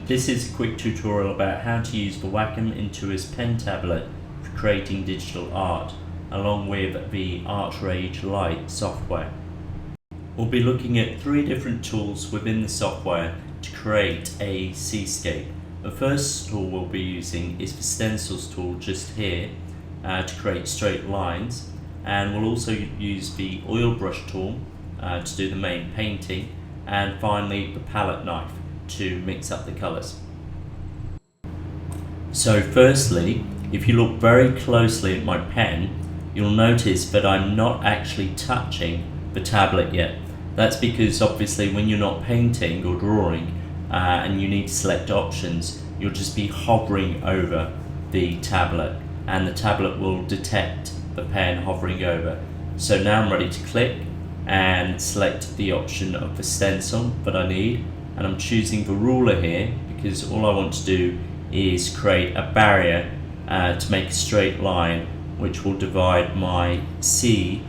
This is a quick tutorial about how to use the Wacom Intuos Pen tablet for creating digital art, along with the ArtRage Lite software. We'll be looking at 3 different tools within the software to create a seascape. The first tool we'll be using is the stencils tool just here to create straight lines, and we'll also use the oil brush tool to do the main painting, and finally the palette knife to mix up the colours. So firstly, if you look very closely at my pen, you'll notice that I'm not actually touching the tablet yet. That's because obviously when you're not painting or drawing and you need to select options, you'll just be hovering over the tablet and the tablet will detect the pen hovering over. So now I'm ready to click and select the option of the stencil that I need, and I'm choosing the ruler here because all I want to do is create a barrier to make a straight line which will divide my sea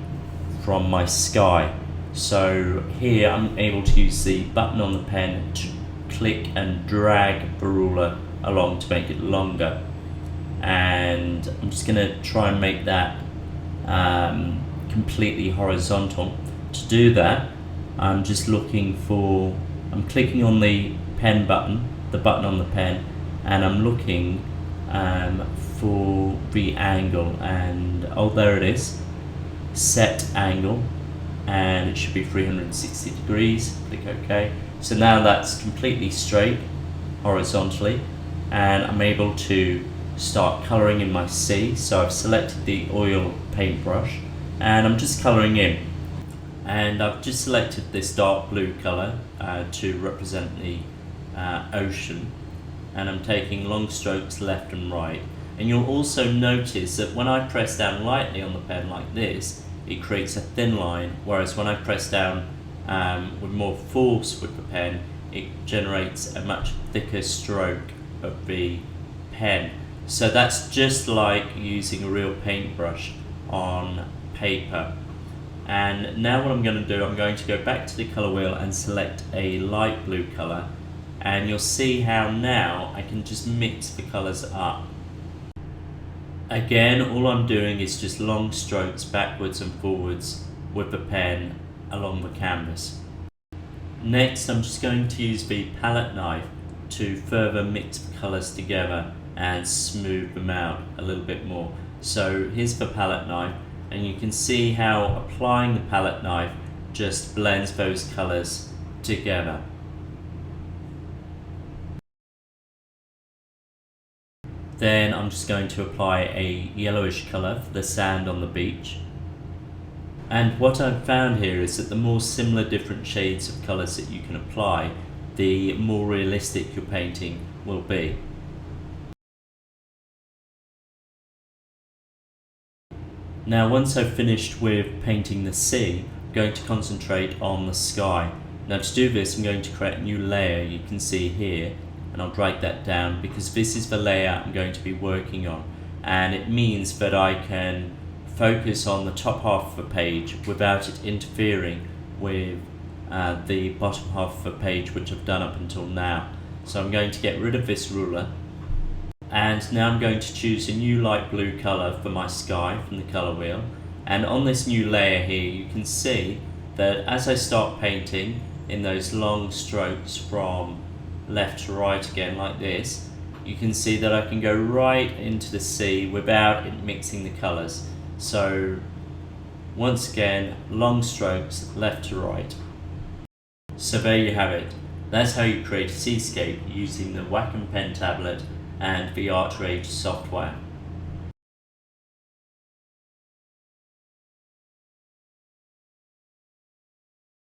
from my sky. So here I'm able to use the button on the pen to click and drag the ruler along to make it longer, and I'm just going to try and make that completely horizontal. To do that, I'm clicking on the pen button, the button on the pen, and I'm looking for the angle, and there it is, set angle, and it should be 360 degrees. Click OK. So now that's completely straight horizontally, and I'm able to start colouring in my sea. So I've selected the oil paintbrush and I'm just colouring in, and I've just selected this dark blue colour to represent the ocean, and I'm taking long strokes left and right. And you'll also notice that when I press down lightly on the pen like this, it creates a thin line, whereas when I press down with more force with the pen, it generates a much thicker stroke of the pen. So that's just like using a real paintbrush on paper. And now what I'm going to do, I'm going to go back to the colour wheel and select a light blue colour, and you'll see how now I can just mix the colours up. Again, all I'm doing is just long strokes backwards and forwards with the pen along the canvas. Next, I'm just going to use the palette knife to further mix the colours together and smooth them out a little bit more. So here's the palette knife, and you can see how applying the palette knife just blends those colours together. Then I'm just going to apply a yellowish colour for the sand on the beach. And what I've found here is that the more similar different shades of colours that you can apply, the more realistic your painting will be. Now once I've finished with painting the sea, I'm going to concentrate on the sky. Now to do this, I'm going to create a new layer, you can see here, and I'll drag that down because this is the layer I'm going to be working on, and it means that I can focus on the top half of the page without it interfering with the bottom half of the page, which I've done up until now. So I'm going to get rid of this ruler, and now I'm going to choose a new light blue colour for my sky from the colour wheel, and on this new layer here you can see that as I start painting in those long strokes from left to right again like this, you can see that I can go right into the sea without it mixing the colours. So once again, long strokes left to right. So there you have it. That's how you create a seascape using the Wacom Pen tablet and the ArtRage software.